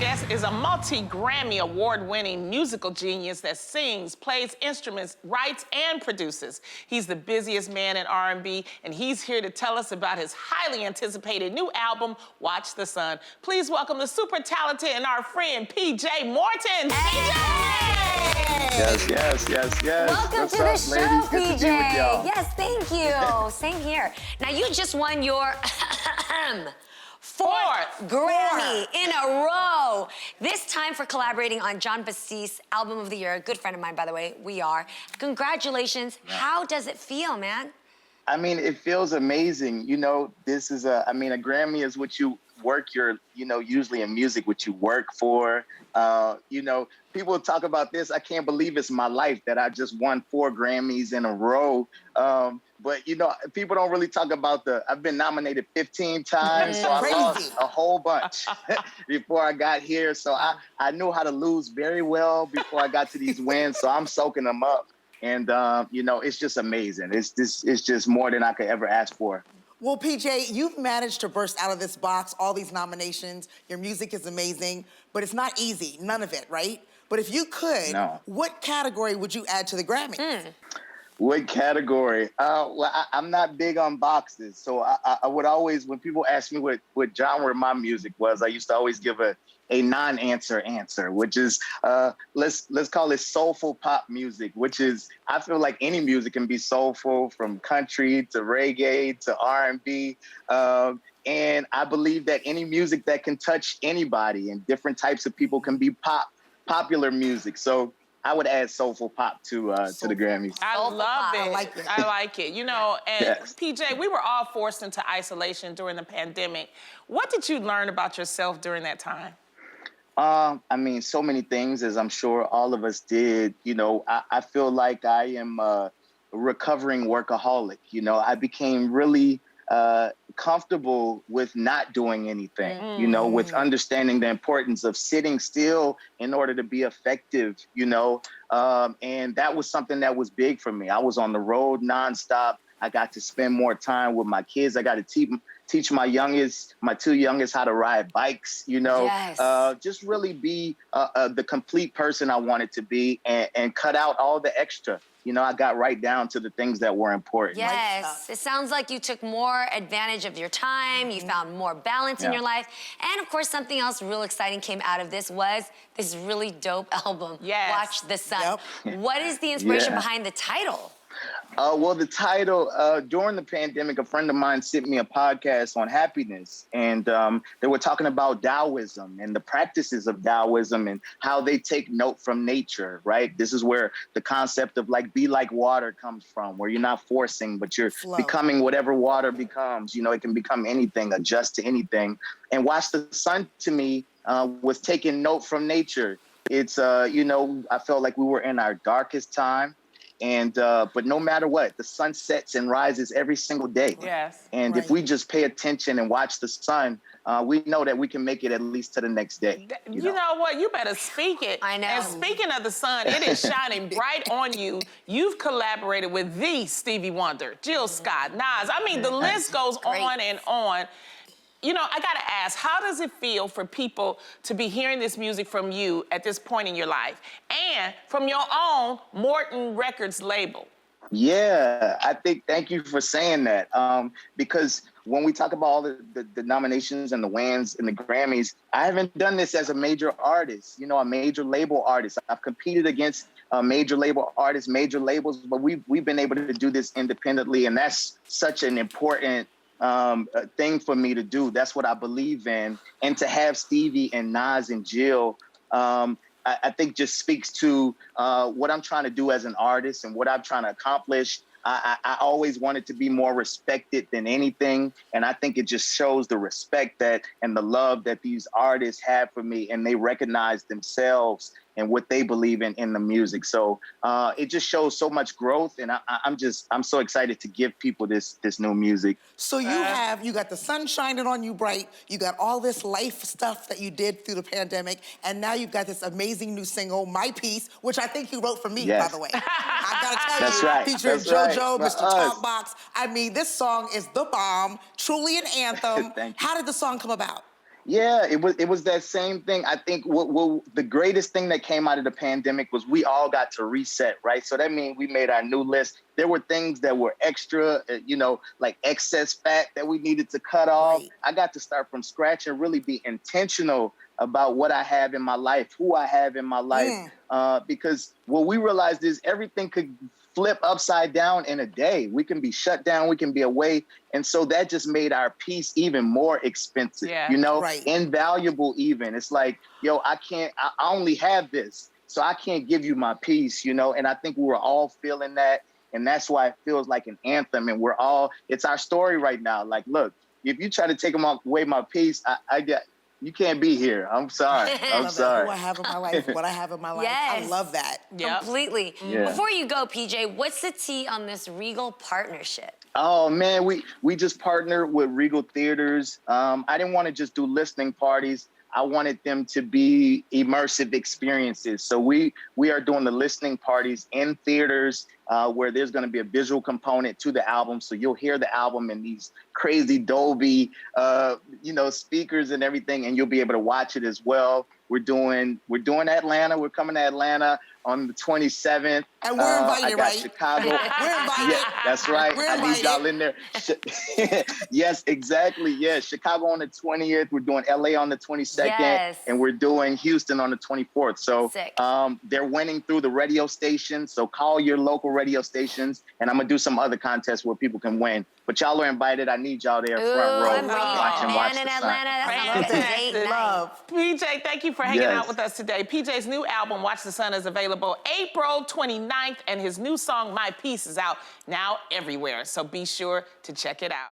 guest is a multi-Grammy award-winning musical genius that sings, plays instruments, writes, and produces. He's the busiest man in R&B, and he's here to tell us about his highly anticipated new album, Watch the Sun. Please welcome the super talented and our friend, PJ Morton. Hey! Yes. Welcome What's to the up, show, ladies? Good PJ. to be with y'all. Yes, thank you. Same here. Now, you just won your fourth Grammy in a row. This time for collaborating on John Bastiste's Album of the Year. A good friend of mine, by the way. We are. Congratulations. Yeah. How does it feel, man? I mean, it feels amazing. You know, this is a Grammy is what you work your, usually in music, what you work for. People talk about this. I can't believe it's my life that I just won 4 Grammys in a row. But, people don't really talk about I've been nominated 15 times, so I lost a whole bunch before I got here. So I knew how to lose very well before I got to these wins. So I'm soaking them up. And, it's just amazing. It's just more than I could ever ask for. Well, PJ, you've managed to burst out of this box, all these nominations. Your music is amazing, but it's not easy, none of it, right? But if you could, what category would you add to the Grammys? What category? I'm not big on boxes. So I would always, when people ask me what genre my music was, I used to always give a non-answer answer, which is, let's call it soulful pop music, which is, I feel like any music can be soulful, from country to reggae to R&B. And I believe that any music that can touch anybody and different types of people can be popular music. So I would add soulful pop to the Grammys. I love it. I like it. And yes. PJ, we were all forced into isolation during the pandemic. What did you learn about yourself during that time? So many things, as I'm sure all of us did. I feel like I am a recovering workaholic. I became really comfortable with not doing anything, with understanding the importance of sitting still in order to be effective, and that was something that was big for me. I was on the road nonstop. I got to spend more time with my kids. I got to teach my two youngest how to ride bikes, just really be the complete person I wanted to be and cut out all the extra. I got right down to the things that were important. Yes, it sounds like you took more advantage of your time. You found more balance in your life. And of course, something else real exciting came out of this was this really dope album, Watch the Sun. Yep. What is the inspiration behind the title? Well, the title, during the pandemic, a friend of mine sent me a podcast on happiness, and they were talking about Taoism and the practices of Taoism and how they take note from nature, right? This is where the concept of be like water comes from, where you're not forcing, but you're becoming whatever water becomes. It can become anything, adjust to anything. And Watch the Sun, to me, was taking note from nature. It's, I felt like we were in our darkest time. And but no matter what, the sun sets and rises every single day. Yes. And if we just pay attention and watch the sun, we know that we can make it at least to the next day. You know what? You better speak it. I know. And speaking of the sun, it is shining bright on you. You've collaborated with the Stevie Wonder, Jill Scott, Nas. The list goes on and on. I gotta ask, how does it feel for people to be hearing this music from you at this point in your life and from your own Morton Records label? Yeah, thank you for saying that. Because when we talk about all the nominations and the wins and the Grammys, I haven't done this as a major artist, a major label artist. I've competed against major label artists, major labels, but we've been able to do this independently. And that's such an important thing for me to do. That's what I believe in. And to have Stevie and Nas and Jill, I think just speaks to what I'm trying to do as an artist and what I'm trying to accomplish. I always wanted to be more respected than anything. And I think it just shows the respect and the love that these artists have for me, and they recognize themselves and what they believe in the music. So it just shows so much growth, and I'm so excited to give people this new music. So you got the sun shining on you bright, you got all this life stuff that you did through the pandemic, and now you've got this amazing new single, My Piece, which I think you wrote for me, by the way. I gotta tell That's you, right. featuring That's JoJo, right. Mr. Talkbox. This song is the bomb, truly an anthem. Thank you. How did the song come about? Yeah, it was that same thing. I think what the greatest thing that came out of the pandemic was we all got to reset, right? So that means we made our new list. There were things that were extra, like excess fat that we needed to cut off. Right. I got to start from scratch and really be intentional about what I have in my life, who I have in my life, because what we realized is everything could flip upside down in a day. We can be shut down, we can be away. And so that just made our peace even more expensive, Right. invaluable even. It's like, I only have this, so I can't give you my peace, and I think we were all feeling that. And that's why it feels like an anthem. And it's our story right now. Like, look, if you try to take away my peace, you can't be here. I'm sorry. I'm sorry. Who I have in my life, what I have in my life. Yes. I love that. Completely. Yeah. Before you go, PJ, what's the tea on this Regal partnership? Oh man, we just partnered with Regal Theaters. I didn't want to just do listening parties. I wanted them to be immersive experiences. So we are doing the listening parties in theaters where there's going to be a visual component to the album. So you'll hear the album in these crazy Dolby, speakers and everything, and you'll be able to watch it as well. We're doing Atlanta. We're coming to Atlanta on the 27th. And we're invited, I got right? Chicago. We're invited. Yeah, that's right. We're I need y'all in there. Yes, exactly. Yeah, Chicago on the 20th. We're doing LA on the 22nd. And we're doing Houston on the 24th. So they're winning through the radio stations. So call your local radio stations. And I'm going to do some other contests where people can win. But y'all are invited. I need y'all there front row. I'm watch in Atlanta. That's a date night. PJ, thank you for hanging out with us today. PJ's new album, Watch the Sun, is available April 29th, and his new song, My Peace, is out now everywhere. So be sure to check it out.